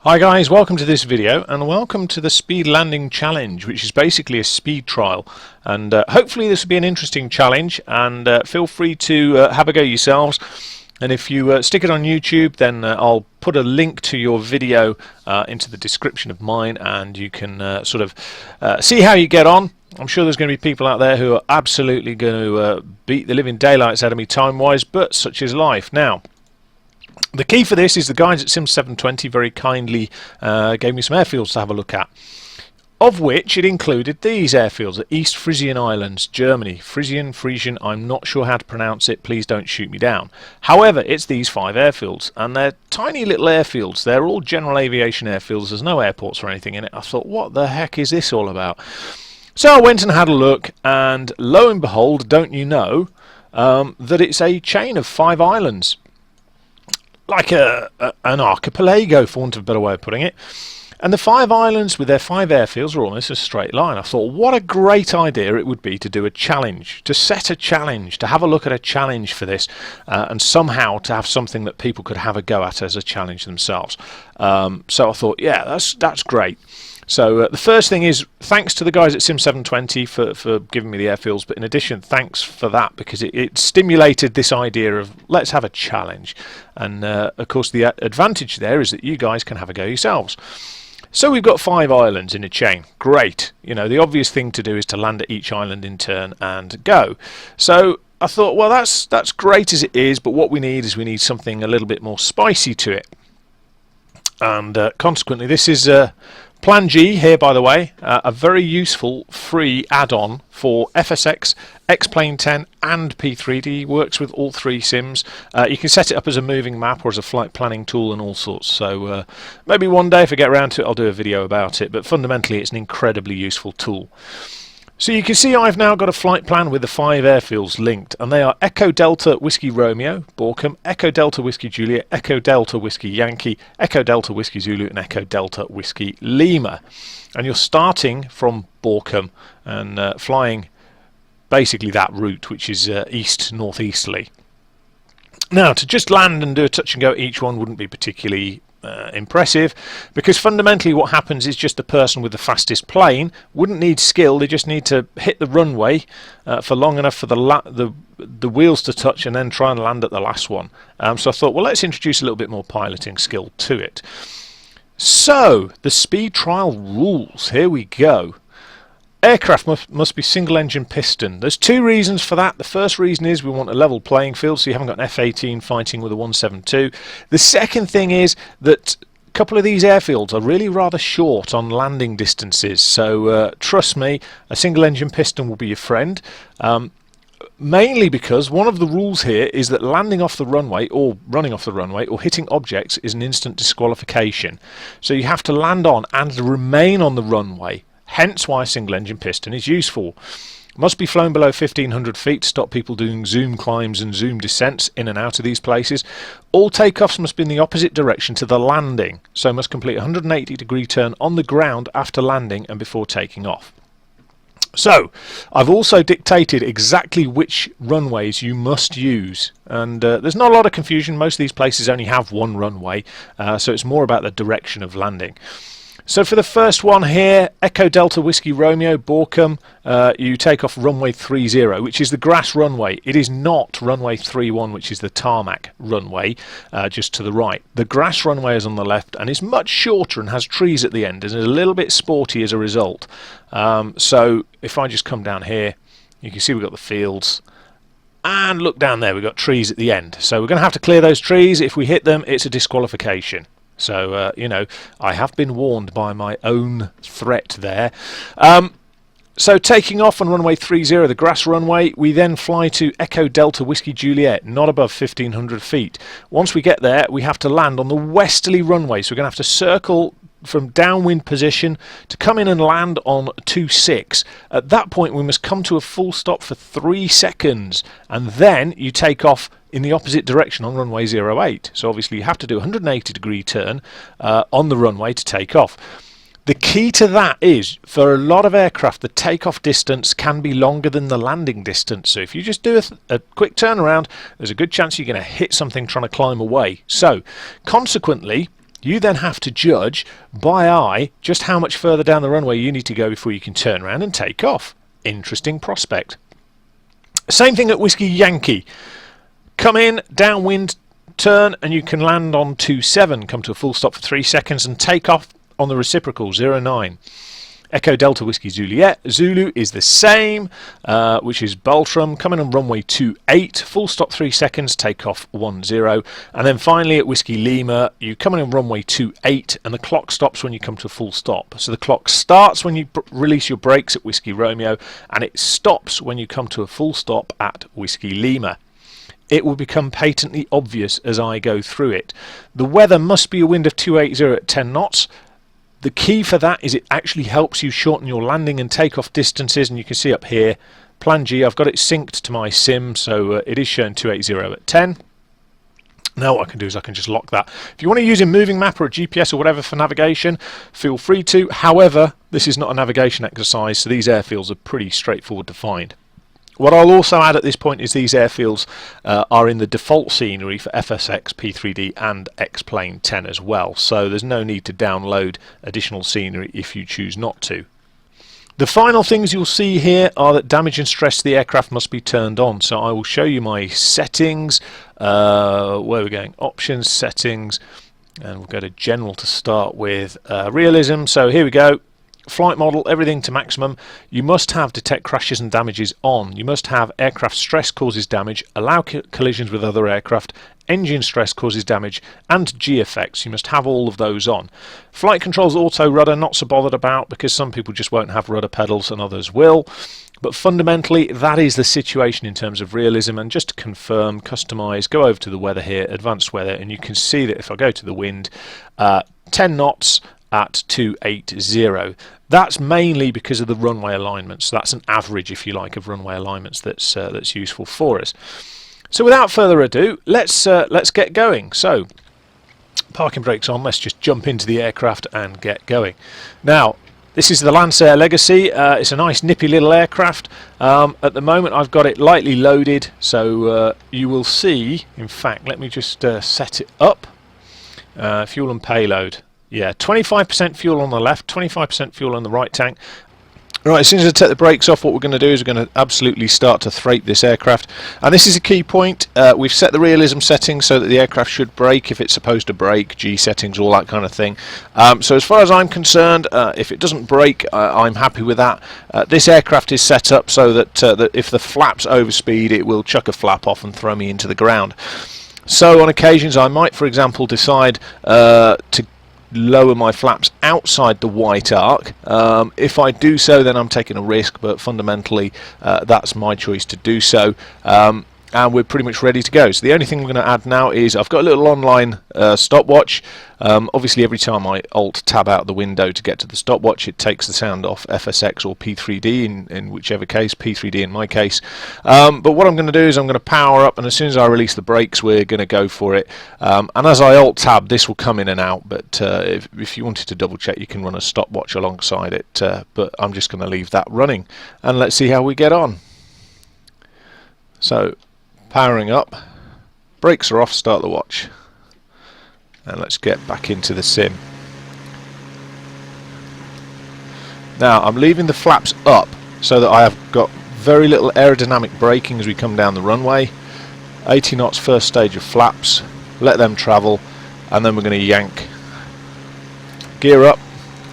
Hi guys, welcome to this video and welcome to the Speed Landing Challenge, which is basically a speed trial, and hopefully this will be an interesting challenge, and feel free to have a go yourselves. And if you stick it on YouTube, then I'll put a link to your video into the description of mine, and you can sort of see how you get on. I'm sure there's going to be people out there who are absolutely going to beat the living daylights out of me time-wise, but such is life. Now, the key for this is the guys at Sim720 very kindly gave me some airfields to have a look at, of which it included these airfields at East Frisian Islands, Germany. Frisian, I'm not sure how to pronounce it, please don't shoot me down. However, it's these 5 airfields, and they're tiny little airfields. They're all general aviation airfields, there's no airports or anything in it. I thought, what the heck is this all about? So I went and had a look, and lo and behold, don't you know, that it's a chain of 5 islands. Like an archipelago, for want of a better way of putting it. And the 5 islands with their 5 airfields are almost a straight line. I thought, what a great idea it would be to do a challenge, to set a challenge, to have a look at a challenge for this, and somehow to have something that people could have a go at as a challenge themselves. So I thought, yeah, that's great. So the first thing is, thanks to the guys at Sim720 for giving me the airfields, but in addition, thanks for that, because it stimulated this idea of let's have a challenge. And of course the advantage there is that you guys can have a go yourselves. So we've got 5 islands in a chain. Great. You know, the obvious thing to do is to land at each island in turn and go. So I thought, well, that's great as it is, but what we need is something a little bit more spicy to it. And consequently, this is Plan G here, by the way, a very useful free add-on for FSX, X-Plane 10 and P3D. Works with all 3 sims. You can set it up as a moving map or as a flight planning tool and all sorts. So maybe one day if I get around to it I'll do a video about it, but fundamentally it's an incredibly useful tool. So you can see I've now got a flight plan with the 5 airfields linked, and they are Echo Delta Whiskey Romeo, Borkum, Echo Delta Whiskey Juliet, Echo Delta Whiskey Yankee, Echo Delta Whiskey Zulu, and Echo Delta Whiskey Lima. And you're starting from Borkum and flying basically that route, which is east-northeasterly. Now, to just land and do a touch and go at each one wouldn't be particularly impressive, because fundamentally what happens is just the person with the fastest plane wouldn't need skill. They just need to hit the runway for long enough for the wheels to touch and then try and land at the last one. So I thought, well, let's introduce a little bit more piloting skill to it. So the speed trial rules, here we go. Aircraft must be single engine piston. There's 2 reasons for that. The first reason is we want a level playing field, so you haven't got an F-18 fighting with a 172. The second thing is that a couple of these airfields are really rather short on landing distances, so trust me, a single engine piston will be your friend. Mainly because one of the rules here is that landing off the runway or running off the runway or hitting objects is an instant disqualification. So you have to land on and remain on the runway. Hence why a single engine piston is useful. Must be flown below 1500 feet to stop people doing zoom climbs and zoom descents in and out of these places. All takeoffs must be in the opposite direction to the landing, so must complete a 180-degree turn on the ground after landing and before taking off. So I've also dictated exactly which runways you must use, and there's not a lot of confusion. Most of these places only have 1 runway, so it's more about the direction of landing. So for the first one here, Echo Delta Whiskey Romeo, Borkum, you take off runway 30, which is the grass runway. It is not runway 31, which is the tarmac runway, just to the right. The grass runway is on the left and is much shorter and has trees at the end and is a little bit sporty as a result. So if I just come down here, you can see we've got the fields. And look down there, we've got trees at the end. So we're going to have to clear those trees. If we hit them, it's a disqualification. So, you know, I have been warned by my own threat there. So taking off on runway 30, the grass runway, we then fly to Echo Delta Whiskey Juliet, not above 1500 feet. Once we get there, we have to land on the westerly runway. So we're going to have to circle from downwind position to come in and land on 26. At that point we must come to a full stop for 3 seconds, and then you take off in the opposite direction on runway 08. So obviously you have to do a 180-degree turn on the runway to take off. The key to that is, for a lot of aircraft, the takeoff distance can be longer than the landing distance. So if you just do a quick turnaround, there's a good chance you're going to hit something trying to climb away. So consequently, you then have to judge by eye just how much further down the runway you need to go before you can turn around and take off. Interesting prospect. Same thing at Whiskey Yankee. Come in, downwind, turn, and you can land on 27, come to a full stop for 3 seconds and take off on the reciprocal 09. Echo Delta Whiskey Juliet. Zulu is the same, which is Baltrum. Coming on runway 28, full stop 3 seconds, take off 10. And then finally at Whiskey Lima, you come in on runway 28 and the clock stops when you come to a full stop. So the clock starts when you release your brakes at Whiskey Romeo, and it stops when you come to a full stop at Whiskey Lima. It will become patently obvious as I go through it. The weather must be a wind of 280 at 10 knots. The key for that is it actually helps you shorten your landing and takeoff distances, and you can see up here, Plan G, I've got it synced to my sim, so it is showing 280 at 10. Now what I can do is I can just lock that. If you want to use a moving map or a GPS or whatever for navigation, feel free to. However, this is not a navigation exercise, so these airfields are pretty straightforward to find. What I'll also add at this point is these airfields are in the default scenery for FSX, P3D and X-Plane 10 as well, so there's no need to download additional scenery if you choose not to. The final things you'll see here are that damage and stress to the aircraft must be turned on, so I will show you my settings. Where are we going? Options, settings, and we'll go to general to start with. Realism, so here we go. Flight model, everything to maximum. You must have detect crashes and damages on. You must have aircraft stress causes damage, allow collisions with other aircraft, engine stress causes damage, and G effects. You must have all of those on. Flight controls auto rudder, not so bothered about because some people just won't have rudder pedals and others will. But fundamentally, that is the situation in terms of realism. And just to confirm, customize, go over to the weather here, advanced weather, and you can see that if I go to the wind, 10 knots at 280. That's mainly because of the runway alignment. So that's an average, if you like, of runway alignments that's useful for us. So without further ado, let's get going. So parking brakes on. Let's just jump into the aircraft and get going. Now, this is the Lancer Legacy. It's a nice nippy little aircraft. At the moment I've got it lightly loaded, so you will see, in fact, let me just set it up. Fuel and payload. Yeah, 25% fuel on the left, 25% fuel on the right tank. Right, as soon as I take the brakes off, what we're going to do is we're going to absolutely start to freight this aircraft. And this is a key point. We've set the realism settings so that the aircraft should brake if it's supposed to brake, G settings, all that kind of thing. So as far as I'm concerned, if it doesn't brake, I'm happy with that. This aircraft is set up so that if the flaps overspeed, it will chuck a flap off and throw me into the ground. So on occasions I might, for example, decide to lower my flaps outside the white arc. If I do so, then I'm taking a risk, but fundamentally that's my choice to do so. And we're pretty much ready to go. So the only thing I'm going to add now is I've got a little online stopwatch. Obviously every time I alt tab out the window to get to the stopwatch, it takes the sound off FSX or P3D in whichever case, P3D in my case. But what I'm going to do is I'm going to power up, and as soon as I release the brakes, we're going to go for it. And as I alt tab, this will come in and out, but if you wanted to double check, you can run a stopwatch alongside it, but I'm just going to leave that running, and let's see how we get on. So powering up, brakes are off, start the watch, and let's get back into the sim. Now I'm leaving the flaps up so that I have got very little aerodynamic braking as we come down the runway. 80 knots first stage of flaps, let them travel, and then we're going to yank. Gear up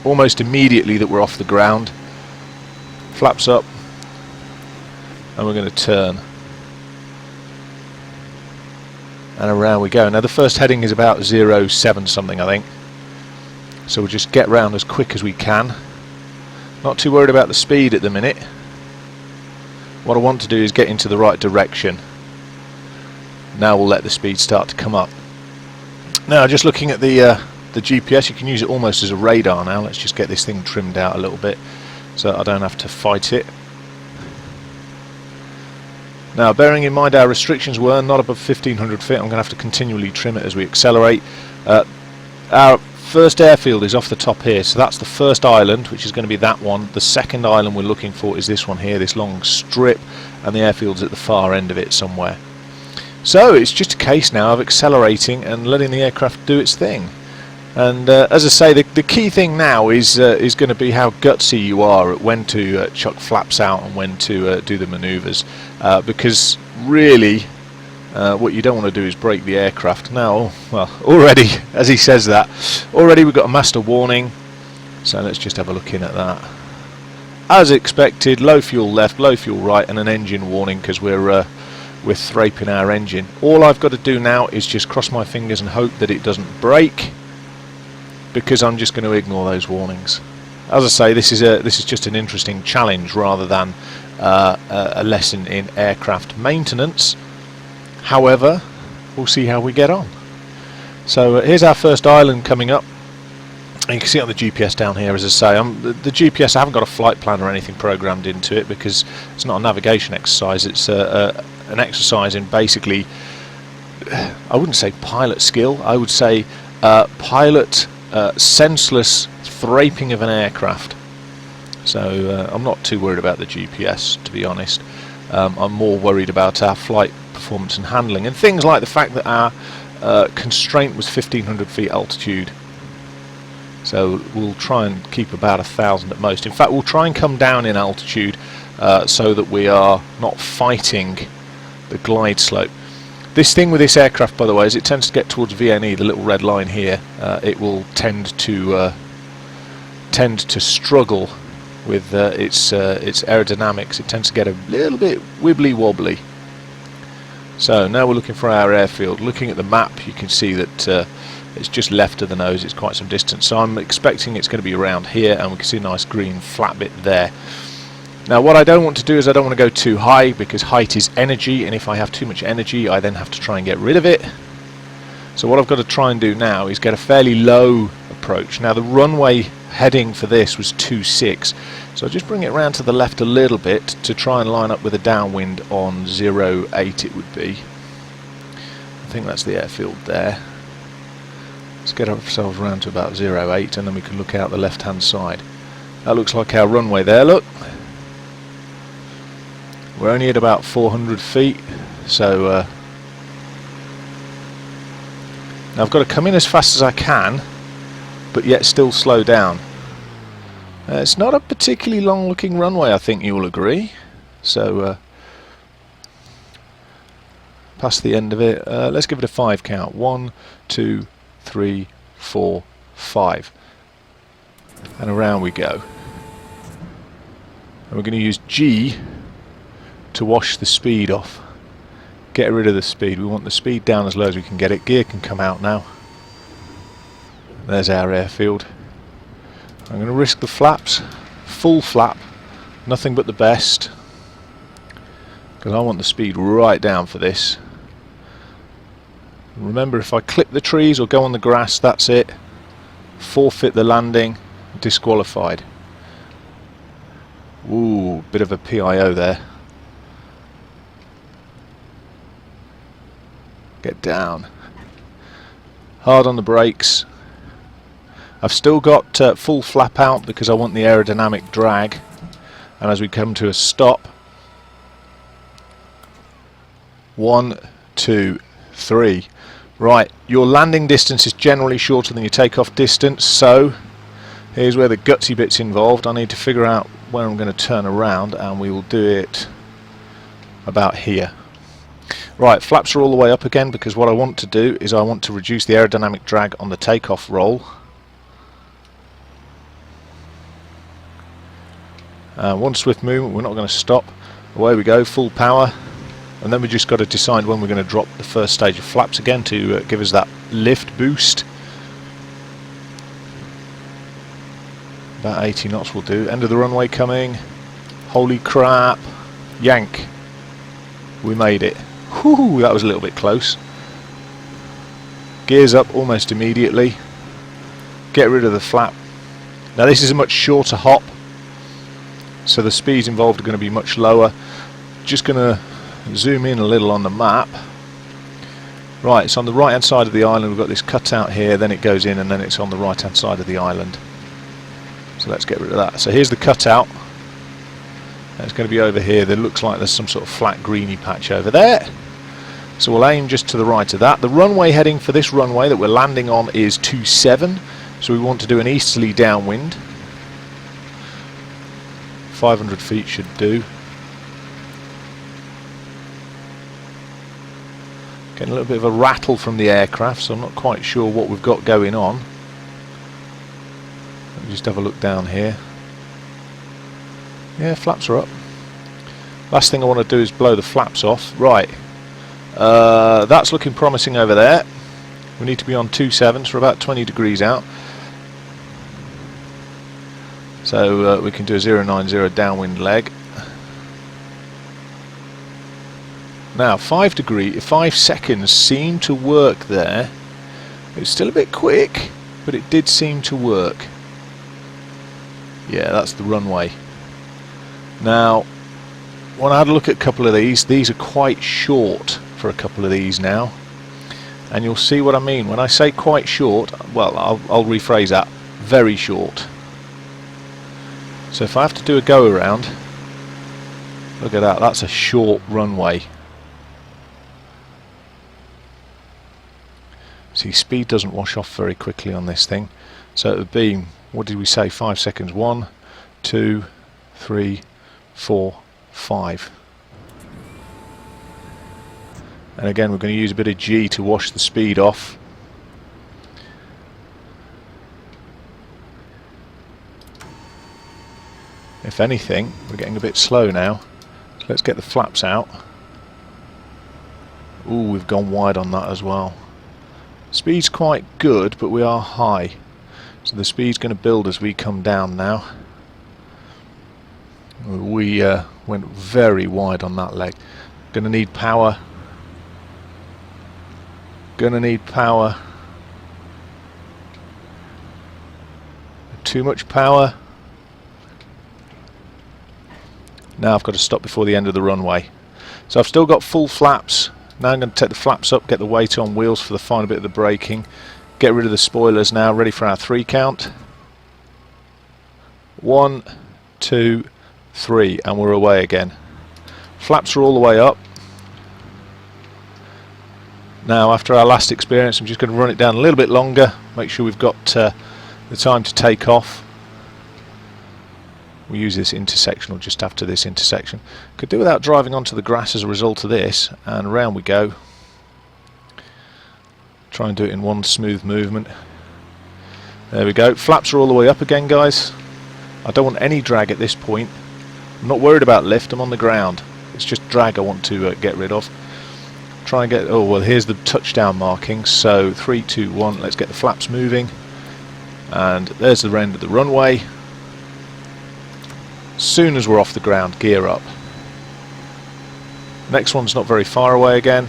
almost immediately that we're off the ground, flaps up, and we're going to turn. And around we go. Now the first heading is about 0.7 something, I think. So we'll just get round as quick as we can. Not too worried about the speed at the minute. What I want to do is get into the right direction. Now we'll let the speed start to come up. Now just looking at the GPS, you can use it almost as a radar now. Let's just get this thing trimmed out a little bit so I don't have to fight it. Now, bearing in mind our restrictions were not above 1500 feet, I'm going to have to continually trim it as we accelerate. Our First airfield is off the top here, so that's the first island, which is going to be that one. The second island we're looking for is this one here, this long strip, and the airfield's at the far end of it somewhere. So it's just a case now of accelerating and letting the aircraft do its thing. And as I say, the key thing now is going to be how gutsy you are at when to chuck flaps out and when to do the manoeuvres, because really what you don't want to do is break the aircraft. Now, well, already, as he says that, already we've got a master warning, so let's just have a look in at that. As expected, low fuel left, low fuel right, and an engine warning because we're thraping our engine. All I've got to do now is just cross my fingers and hope that it doesn't break, because I'm just going to ignore those warnings. As I say, this is just an interesting challenge rather than a lesson in aircraft maintenance. However, we'll see how we get on. So here's our first island coming up. And you can see on the GPS down here, as I say, the GPS, I haven't got a flight plan or anything programmed into it because it's not a navigation exercise. It's an exercise in basically, I wouldn't say pilot skill, I would say pilot senseless thraping of an aircraft. So I'm not too worried about the GPS, to be honest. I'm more worried about our flight performance and handling, and things like the fact that our constraint was 1500 feet altitude. So we'll try and keep about 1,000 at most. In fact, we'll try and come down in altitude so that we are not fighting the glide slope. This thing with this aircraft, by the way, as it tends to get towards VNE, the little red line here, it will tend to struggle with its aerodynamics. It tends to get a little bit wibbly wobbly. So now we're looking for our airfield. Looking at the map, you can see that it's just left of the nose. It's quite some distance. So I'm expecting it's going to be around here, and we can see a nice green flat bit there. Now what I don't want to do is I don't want to go too high, because height is energy, and if I have too much energy I then have to try and get rid of it. So what I've got to try and do now is get a fairly low approach. Now the runway heading for this was 2.6, so I'll just bring it around to the left a little bit to try and line up with a downwind on 0.8 it would be. I think that's the airfield there. Let's get ourselves around to about 0.8 and then we can look out the left hand side. That looks like our runway there, look. We're only at about 400 feet, so now I've got to come in as fast as I can, but yet still slow down. It's not a particularly long looking runway, I think you will agree. So past the end of it, let's give it a 5 count. 1, 2, 3, 4, 5, and around we go. And we're going to use G to wash the speed off. Get rid of the speed. We want the speed down as low as we can get it. Gear can come out now. There's our airfield. I'm going to risk the flaps. Full flap. Nothing but the best. Because I want the speed right down for this. Remember, if I clip the trees or go on the grass, that's it. Forfeit the landing. Disqualified. Ooh, bit of a PIO there. Get down. Hard on the brakes. I've still got full flap out because I want the aerodynamic drag. And as we come to a stop, 1, 2, 3. Right, your landing distance is generally shorter than your takeoff distance, so here's where the gutsy bit's involved. I need to figure out where I'm going to turn around, and we will do it about here. Right, flaps are all the way up again because what I want to do is I want to reduce the aerodynamic drag on the takeoff roll. One swift movement, we're not going to stop. Away we go, full power. And then we just got to decide when we're going to drop the first stage of flaps again to give us that lift boost. About 80 knots will do. End of the runway coming. Holy crap. Yank. We made it. Whew, that was a little bit close. Gears up almost immediately. Get rid of the flap. Now this is a much shorter hop, so the speeds involved are going to be much lower. Just going to zoom in a little on the map. Right, it's on the right hand side of the island. We've got this cutout here, then it goes in, and then it's on the right hand side of the island. So let's get rid of that. So here's the cutout. It's going to be over here. There looks like there's some sort of flat greeny patch over there. So we'll aim just to the right of that. The runway heading for this runway that we're landing on is 27. So we want to do an easterly downwind. 500 feet should do. Getting a little bit of a rattle from the aircraft, so I'm not quite sure what we've got going on. Let me just have a look down here. Yeah, flaps are up. Last thing I want to do is blow the flaps off. Right, that's looking promising over there. We need to be on 27, so we're about 20 degrees out. So we can do a 090 downwind leg. Now 5 seconds seemed to work there. It's still a bit quick, but it did seem to work. Yeah, that's the runway. Now when I had a look at a couple of these are quite short for a couple of these now, and you'll see what I mean when I say quite short. Well, I'll rephrase that, very short. So if I have to do a go around, look at that, that's a short runway. See, speed doesn't wash off very quickly on this thing. So it would be, what did we say, 5 seconds? 1, 2, 3, 4, 5. And again, we're going to use a bit of G to wash the speed off. If anything, we're getting a bit slow now. So let's get the flaps out. Ooh, we've gone wide on that as well. Speed's quite good, but we are high. So the speed's going to build as we come down now. We went very wide on that leg. Going to need power. Going to need power. Too much power. Now I've got to stop before the end of the runway. So I've still got full flaps. Now I'm going to take the flaps up, get the weight on wheels for the final bit of the braking. Get rid of the spoilers now, ready for our 3 count. 1, 2, 3, and we're away again. Flaps are all the way up. Now after our last experience, I'm just going to run it down a little bit longer, make sure we've got the time to take off. We use this intersectional just after this intersection. Could do without driving onto the grass as a result of this, and around we go. Try and do it in one smooth movement. There we go. Flaps are all the way up again, guys. I don't want any drag at this point. I'm not worried about lift, I'm on the ground. It's just drag I want to get rid of. Try and get, oh well, here's the touchdown markings. So 3, 2, 1, let's get the flaps moving. And there's the end of the runway. Soon as we're off the ground, gear up. Next one's not very far away again.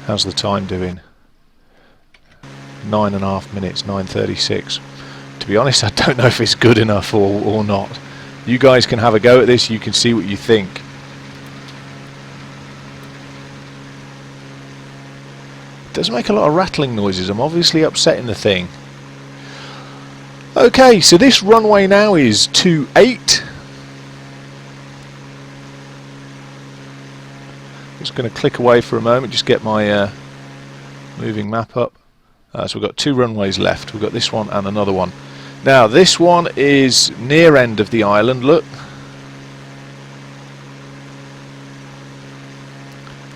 How's the time doing? 9.5 minutes, 9:36. To be honest, I don't know if it's good enough or not. You guys can have a go at this, you can see what you think. Does make a lot of rattling noises. I'm obviously upsetting the thing. Okay, so this runway now is 28. Just going to click away for a moment, just get my moving map up. So we've got 2 runways left. We've got this one and another one. Now this one is near end of the island, look.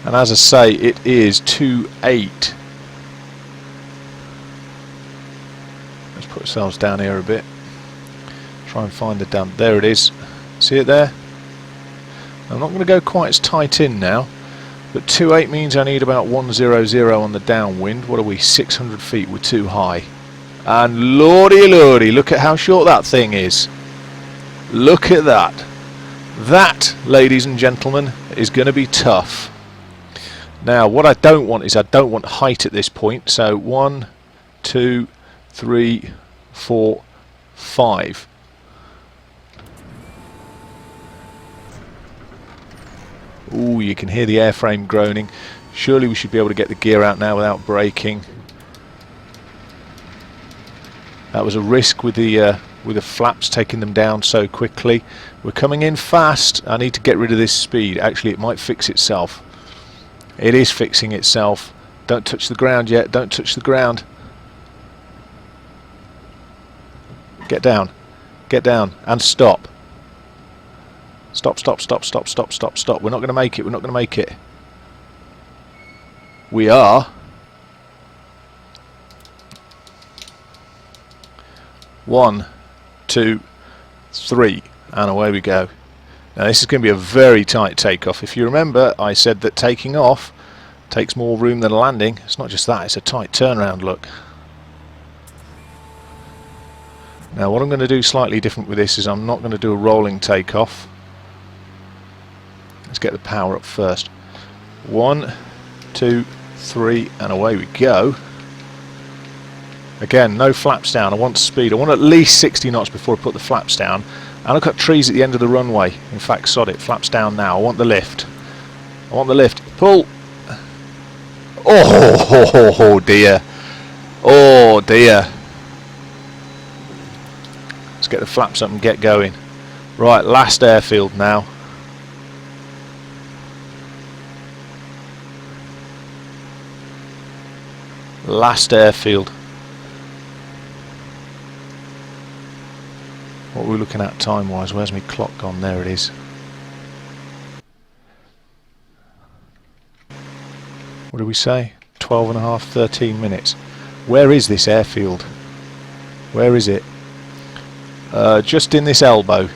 And as I say, it is 28. Let's put ourselves down here a bit. Try and find the down. There it is. See it there? I'm not going to go quite as tight in now, but 28 means I need about 100 on the downwind. What are we? 600 feet. We're too high. And lordy lordy, look at how short that thing is. Look at that. That, ladies and gentlemen, is going to be tough. Now what I don't want is I don't want height at this point. So 1, 2, 3, 4, 5. Ooh, you can hear the airframe groaning. Surely we should be able to get the gear out now without braking. That was a risk with the flaps taking them down so quickly. We're coming in fast. I need to get rid of this speed. Actually, it might fix itself. It is fixing itself. Don't touch the ground yet. Don't touch the ground. Get down. Get down. And stop. Stop, stop, stop, stop, stop, stop, stop. We're not going to make it. We're not going to make it. We are. One, two, three, and away we go. Now this is going to be a very tight takeoff. If you remember, I said that taking off takes more room than landing. It's not just that, it's a tight turnaround, look. Now what I'm going to do slightly different with this is I'm not going to do a rolling takeoff. Let's get the power up first. 1, 2, 3, and away we go. Again, no flaps down. I want speed. I want at least 60 knots before I put the flaps down. And I've got trees at the end of the runway. In fact, sod it. Flaps down now. I want the lift. I want the lift. Pull. Oh dear. Oh dear. Let's get the flaps up and get going. Right, last airfield now. Last airfield. What are we looking at time-wise? Where's my clock gone? There it is. What do we say? 12 and a half, 13 minutes. Where is this airfield? Where is it? Just in this elbow.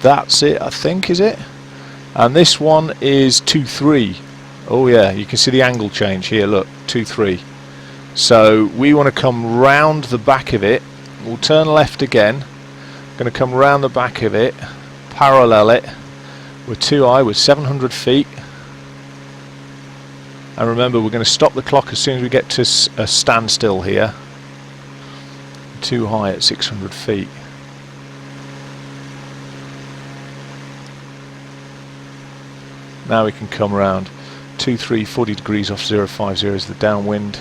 That's it, I think, is it? And this one is 2-3. Oh yeah, you can see the angle change here, look, 2-3. So we want to come round the back of it. We'll turn left again. Going to come round the back of it, parallel it. We're too high, we're 700 feet. And remember, we're going to stop the clock as soon as we get to a standstill here. Too high at 600 feet. Now we can come round. 2-3, 40 degrees off 050 is the downwind.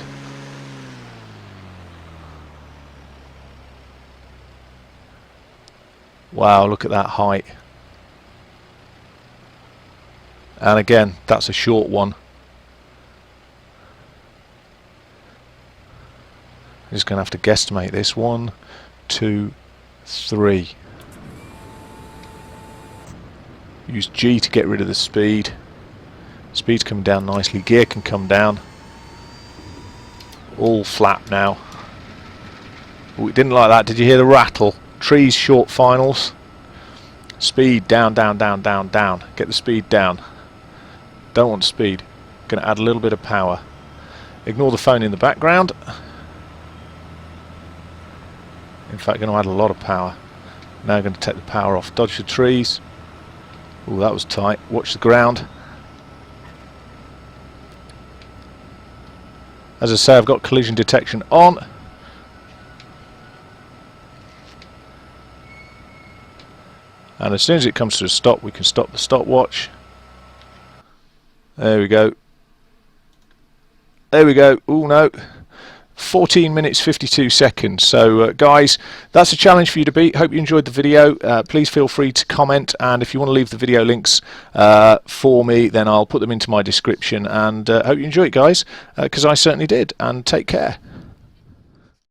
Wow, look at that height. And again, that's a short one. I'm just going to have to guesstimate this. 1, 2, 3. Use G to get rid of the speed. Speed's coming down nicely. Gear can come down. All flap now. Oh, it didn't like that. Did you hear the rattle? Trees, short finals. Speed down, down, down, down, down. Get the speed down. Don't want speed. Going to add a little bit of power. Ignore the phone in the background. In fact, going to add a lot of power. Now going to take the power off. Dodge the trees. Oh, that was tight. Watch the ground. As I say, I've got collision detection on. And as soon as it comes to a stop, we can stop the stopwatch. There we go. There we go. Oh no. 14 minutes 52 seconds. So guys, that's a challenge for you to beat. Hope you enjoyed the video. Please feel free to comment, and if you want to leave the video links for me, then I'll put them into my description. And hope you enjoy it, guys, because I certainly did. And take care.